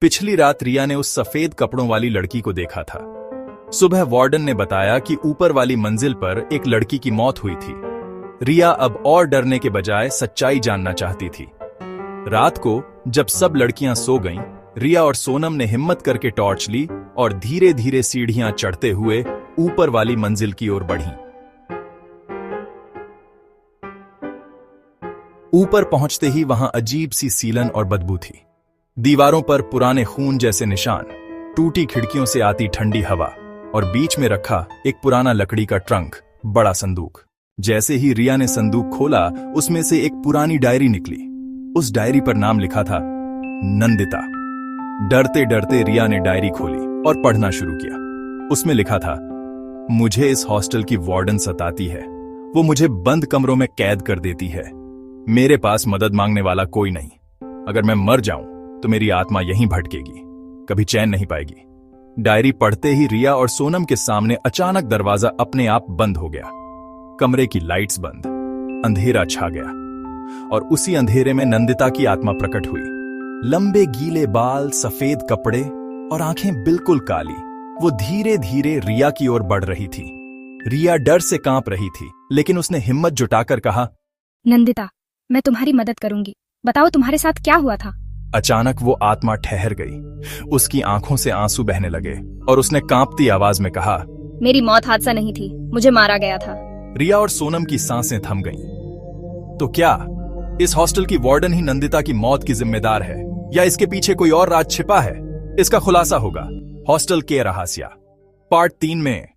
पिछली रात रिया ने उस सफेद कपड़ों वाली लड़की को देखा था। सुबह वार्डन ने बताया कि ऊपर वाली मंजिल पर एक लड़की की मौत हुई थी। रिया अब और डरने के बजाय सच्चाई जानना चाहती थी। रात को जब सब लड़कियां सो गईं, रिया और सोनम ने हिम्मत करके टॉर्च ली और धीरे धीरे सीढ़ियां चढ़ते हुए ऊपर वाली मंजिल की ओर बढ़ीं। ऊपर पहुंचते ही वहां अजीब सी सीलन और बदबू थी। दीवारों पर पुराने खून जैसे निशान, टूटी खिड़कियों से आती ठंडी हवा और बीच में रखा एक पुराना लकड़ी का ट्रंक, बड़ा संदूक। जैसे ही रिया ने संदूक खोला, उसमें से एक पुरानी डायरी निकली। उस डायरी पर नाम लिखा था नंदिता। डरते डरते रिया ने डायरी खोली और पढ़ना शुरू किया। उसमें लिखा था, मुझे इस हॉस्टल की वार्डन सताती है। वो मुझे बंद कमरों में कैद कर देती है। मेरे पास मदद मांगने वाला कोई नहीं। अगर मैं मर जाऊं तो मेरी आत्मा यहीं भटकेगी, कभी चैन नहीं पाएगी। डायरी पढ़ते ही रिया और सोनम के सामने अचानक दरवाजा अपने आप बंद हो गया। कमरे की लाइट्स बंद, अंधेरा छा गया और उसी अंधेरे में नंदिता की आत्मा प्रकट हुई। लंबे गीले बाल, सफेद कपड़े और आंखें बिल्कुल काली। वो धीरे धीरे रिया की ओर बढ़ रही थी। रिया डर से कांप रही थी, लेकिन उसने हिम्मत जुटाकर कहा, नंदिता, मैं तुम्हारी मदद करूंगी। बताओ तुम्हारे साथ क्या हुआ था। अचानक वो आत्मा ठहर गई। उसकी आंखों से आंसू बहने लगे और उसने कांपती आवाज में कहा, मेरी मौत हादसा नहीं थी, मुझे मारा गया था। रिया और सोनम की सांसें थम गईं। तो क्या इस हॉस्टल की वार्डन ही नंदिता की मौत की जिम्मेदार है, या इसके पीछे कोई और राज छिपा है? इसका खुलासा होगा हॉस्टल के रहस्य पार्ट 3 में।